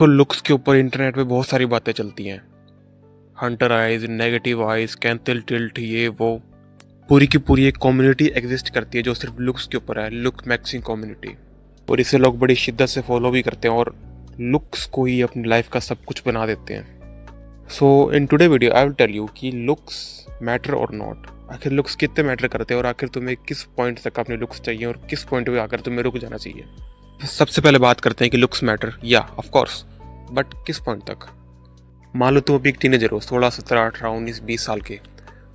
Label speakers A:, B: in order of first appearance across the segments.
A: तो लुक्स के ऊपर इंटरनेट पे बहुत सारी बातें चलती हैं। Hunter eyes, negative eyes, canthal tilt, ये वो पूरी की पूरी एक कम्युनिटी एग्जिस्ट करती है जो सिर्फ लुक्स के ऊपर है, लुक मैक्सिंग कम्युनिटी। और इसे लोग बड़ी शिद्दत से फॉलो भी करते हैं और लुक्स को ही अपनी लाइफ का सब कुछ बना देते हैं। So in today video I will tell you कि लुक्स मैटर और नॉट। आखिर लुक्स कितने मैटर करते हैं और आखिर तुम्हें किस पॉइंट तक अपने लुक्स चाहिए और किस पॉइंट पे आकर तुम्हें रुक जाना चाहिए। सबसे पहले बात करते हैं कि लुक्स मैटर, या ऑफ कोर्स, बट किस पॉइंट तक। मान लो तुम अभी एक टीनेजर हो, 16, 17, 18, 19, 20 साल के,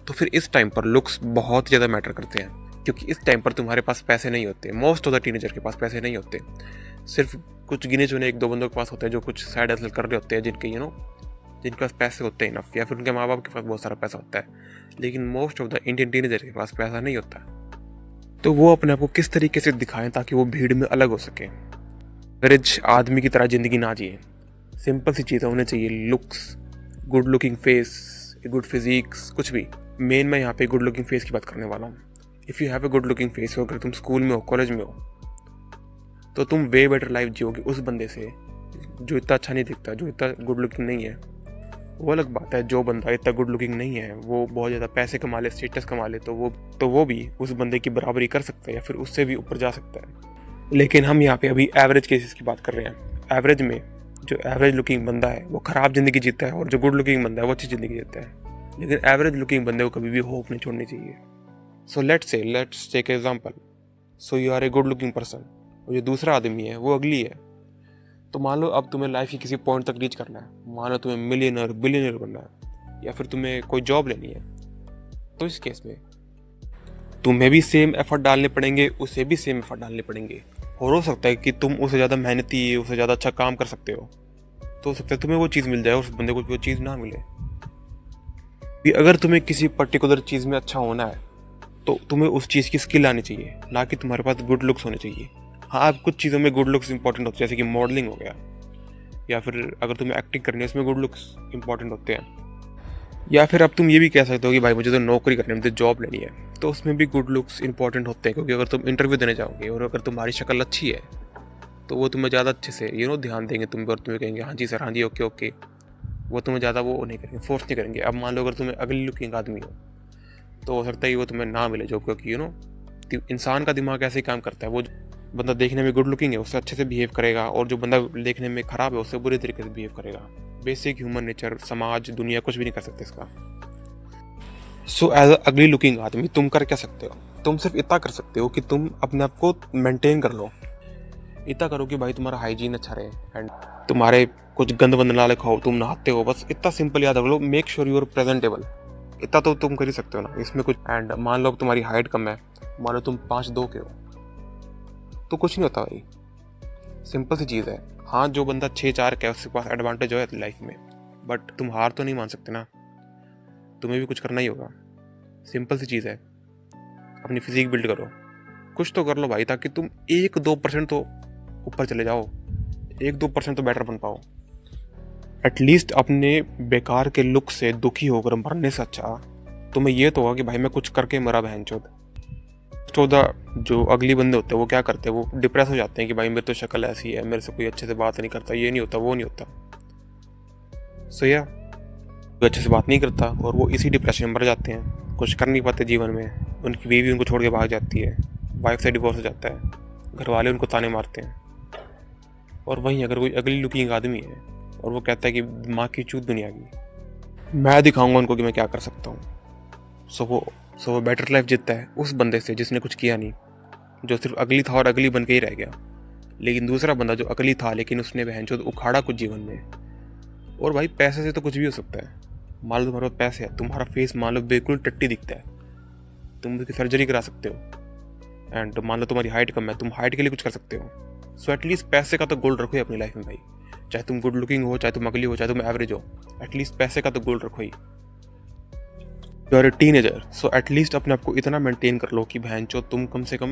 A: तो फिर इस टाइम पर लुक्स बहुत ज़्यादा मैटर करते हैं, क्योंकि इस टाइम पर तुम्हारे पास पैसे नहीं होते। मोस्ट ऑफ द टीनेजर के पास पैसे नहीं होते। सिर्फ कुछ गिने चुने एक दो बंदों के पास होते हैं जो कुछ साइड हसल कर रहे होते हैं, जिनके जिनके पास पैसे होते हैं इनफ, या फिर उनके माँ बाप के पास बहुत सारा पैसा होता है। लेकिन most of the Indian teenager के पास पैसा नहीं होता। तो वो अपने आप को किस तरीके से दिखाएं ताकि वो भीड़ में अलग हो सके, रिच आदमी की तरह ज़िंदगी ना जिए। सिंपल सी चीज़ें होनी चाहिए, looks, good looking face, good physics, कुछ भी। मेन मैं यहाँ पे गुड लुकिंग फेस की बात करने वाला हूँ। If you have a good looking face, अगर तुम स्कूल में हो, कॉलेज में हो, तो तुम वे बेटर लाइफ जियोगे उस बंदे से जो इतना अच्छा नहीं दिखता, जो इतना गुड लुकिंग नहीं है। वो अलग बात है, जो बंदा इतना गुड लुकिंग नहीं है, वो बहुत ज़्यादा पैसे कमा ले, स्टेटस कमा ले, तो वो भी उस बंदे की बराबरी कर सकता है या फिर उससे भी ऊपर जा सकता है। लेकिन हम यहाँ पे अभी एवरेज केसेस की बात कर रहे हैं। एवरेज में जो एवरेज लुकिंग बंदा है वो ख़राब ज़िंदगी जीता है, और जो गुड लुकिंग बंदा है वो अच्छी ज़िंदगी जीता है। लेकिन एवरेज लुकिंग बंदे को कभी भी होप नहीं छोड़नी चाहिए। So let's take example. So you are a good looking person, और जो दूसरा आदमी है वो अगली है। तो मान लो अब तुम्हें लाइफ की किसी पॉइंट तक रीच करना है, मान लो तुम्हें मिलियनर बिलियनर बनना है, या फिर तुम्हें कोई जॉब लेनी है। तो इस केस में तुम्हें भी सेम एफर्ट डालने पड़ेंगे, उसे भी सेम एफर्ट डालने पड़ेंगे। और हो सकता है कि तुम उससे ज़्यादा मेहनती, उससे ज़्यादा अच्छा काम कर सकते हो, तो हो सकता है तुम्हें वो चीज़ मिल जाए और उस बंदे को वो चीज़ ना मिले। कि अगर तुम्हें किसी पर्टिकुलर चीज़ में अच्छा होना है तो तुम्हें उस चीज़ की स्किल आनी चाहिए, ना कि तुम्हारे पास गुड लुक्स होने चाहिए। हाँ, अब कुछ चीज़ों में गुड लुक्स इंपॉर्टेंट होते हैं, जैसे कि मॉडलिंग हो गया, या फिर अगर तुम्हें एक्टिंग करनी है उसमें गुड लुक्स इंपॉर्टेंट होते हैं। या फिर अब तुम ये भी कह सकते हो कि भाई मुझे तो नौकरी करनी है, मुझे जॉब लेनी है, तो उसमें भी गुड लुक्स इंपॉर्टेंट होते हैं। क्योंकि अगर तुम इंटरव्यू देने जाओगे और अगर तुम्हारी शक्ल अच्छी है तो वो तुम्हें ज़्यादा अच्छे से ध्यान देंगे तुम पर, और तुम्हें कहेंगे हाँ जी सर, हाँ जी, ओके ओके। वो तुम्हें ज़्यादा वो नहीं करेंगे, फोर्स नहीं करेंगे। अब मान लो अगर तुम्हें अगली लुकिंग आदमी हो तो हो सकता है कि वो तुम्हें ना मिले जॉब, क्योंकि इंसान का दिमाग ऐसे ही काम करता है। वो बंदा देखने में गुड लुकिंग है उससे अच्छे से बिहेव करेगा, और जो बंदा देखने में ख़राब है उससे बुरी तरीके से बिहेव करेगा। बेसिक ह्यूमन नेचर, समाज, दुनिया कुछ भी नहीं कर सकते इसका। सो एज अ अगली लुकिंग आदमी तुम कर क्या सकते हो? तुम सिर्फ इतना कर सकते हो कि तुम अपने आप को मेंटेन कर लो। इतना करो कि भाई तुम्हारा हाइजीन अच्छा रहे, एंड तुम्हारे कुछ गंद वंद ना खाओ, तुम नहाते हो, बस इतना सिंपल याद रख लो, make sure you are presentable. इतना तो तुम कर ही सकते हो ना इसमें कुछ। एंड मान लो तुम्हारी हाइट कम है, मान लो तुम 5'2" के हो, तो कुछ नहीं होता भाई, सिंपल सी चीज़ है। हाँ, जो बंदा 6'4" का है उसके पास एडवांटेज है लाइफ में, बट तुम हार तो नहीं मान सकते ना, तुम्हें भी कुछ करना ही होगा। सिंपल सी चीज़ है, अपनी फिजिक बिल्ड करो, कुछ तो कर लो भाई, ताकि तुम 1-2% तो ऊपर चले जाओ, 1-2% तो बेटर बन पाओ। एटलीस्ट अपने बेकार के लुक से दुखी होकर मरने से अच्छा तुम्हें ये तो होगा कि भाई मैं कुछ करके मरा बहनचोद। तो जो अगली बंदे होते हैं वो क्या करते हैं, वो डिप्रेस हो जाते हैं कि भाई मेरी तो शक्ल ऐसी है, मेरे से कोई अच्छे से बात नहीं करता, ये नहीं होता, वो नहीं होता। सो या कोई अच्छे से बात नहीं करता और वो इसी डिप्रेशन में मर जाते हैं, कुछ कर नहीं पाते जीवन में। उनकी बीवी उनको छोड़ के भाग जाती है, वाइफ से डिवोर्स हो जाता है, घर वाले उनको ताने मारते हैं। और वहीं अगर कोई अगली लुकिंग आदमी है और वो कहता है कि माँ की चूत दुनिया की, मैं दिखाऊंगा उनको कि मैं क्या कर सकता हूँ। सो वो बेटर लाइफ जीतता है उस बंदे से जिसने कुछ किया नहीं, जो सिर्फ अगली था और अगली बन के ही रह गया। लेकिन दूसरा बंदा जो अगली था लेकिन उसने बहनचोद उखाड़ा कुछ जीवन में। और भाई पैसे से तो कुछ भी हो सकता है। मान लो तुम्हारे पास पैसे है, तुम्हारा फेस मान लो बिल्कुल टट्टी दिखता है, तुम उसकी सर्जरी करा सकते हो। एंड मान लो तुम्हारी हाइट कम है, तुम हाइट के लिए कुछ कर सकते हो। सो एटलीस्ट पैसे का तो गोल रखो ही अपनी लाइफ में भाई, चाहे तुम गुड लुकिंग हो, चाहे तुम अगली हो, चाहे तुम एवरेज हो, एटलीस्ट पैसे का तो गोल रखो ही। You are a teenager, so at least अपने आप को इतना मेंटेन कर लो कि बहनचोद तुम कम से कम,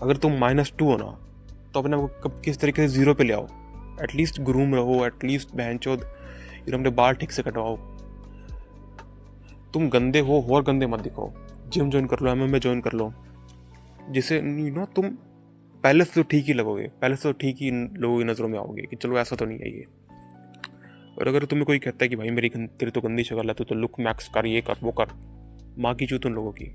A: अगर तुम -2 हो ना, तो अपने आप को किस तरीके से 0 पे ले आओ। एटलीस्ट ग्रूम रहो, एटलीस्ट बहनचोद अपने बाल ठीक से कटवाओ। तुम गंदे हो और गंदे मत दिखाओ। जिम ज्वाइन कर लो, MMA ज्वाइन कर लो, जिसे तुम पहले से तो ठीक ही लगोगे, पहले से तो ठीक ही लोगों की नज़रों में आओगे कि चलो ऐसा तो नहीं है ये। और अगर तुम्हें कोई कहता है कि भाई तेरी तो गंदी शक्ल है, तो लुक मैक्स कर, ये कर वो कर, माँ की चूत उन लोगों की।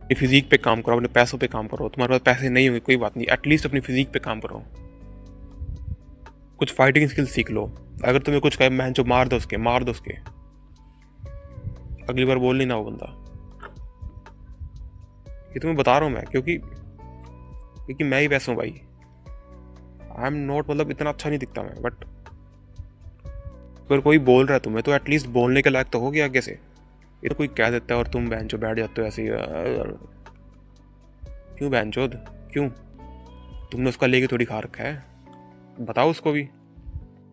A: अपनी फिजिक पे काम करो, अपने पैसों पे काम करो। तुम्हारे पास पैसे नहीं होंगे कोई बात नहीं, एटलीस्ट अपनी फिजिक पे काम करो। कुछ फाइटिंग स्किल सीख लो। अगर तुम्हें कुछ कहे मैं जो मार दो उसके, अगली बार बोल नहीं ना वो बंदा। ये तुम्हें बता रहा हूँ मैं, क्योंकि मैं ही वैसा हूँ भाई। आई एम नॉट, मतलब इतना अच्छा नहीं दिखता मैं, बट अगर कोई बोल रहा है तुम्हें तो एटलीस्ट बोलने के लायक तो हो गया आगे से। ये तो कोई कह देता है और तुम बहन चो बैठ जाते हो ऐसे ही। क्यों बहन चोद, क्यों? तुमने उसका लेके थोड़ी खा रखा है, बताओ उसको भी।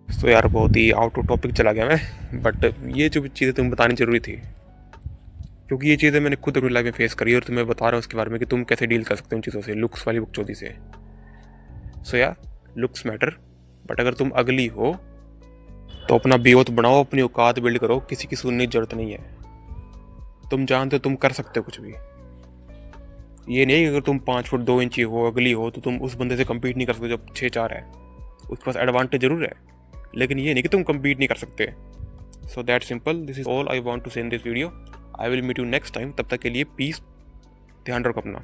A: तो यार बहुत ही आउट ऑफ टॉपिक चला गया मैं, बट ये जो चीज़ें तुम्हें बतानी जरूरी थी, क्योंकि ये चीज़ें मैंने खुद अपनी लाइफ में फेस करी और तुम्हें बता रहा हूँ उसके बारे में कि तुम कैसे डील कर सकते हो उन चीज़ों से, लुक्स वाली बकचोदी से। सो यार, लुक्स मैटर, बट अगर तुम अगली हो तो अपना बेवत बनाओ, अपनी औकात बिल्ड करो, किसी की सुनने की जरूरत नहीं है। तुम जानते हो तुम कर सकते हो कुछ भी। ये नहीं कि अगर तुम 5 फुट 2 इंची हो, अगली हो, तो तुम उस बंदे से कम्पीट नहीं कर सकते जो 6'4" है। उसके पास एडवांटेज जरूर है, लेकिन ये नहीं कि तुम कम्पीट नहीं कर सकते। So that simple, this is all I want to say in this video. I will meet you next time, तब तक के लिए पीस, ध्यान रखो अपना।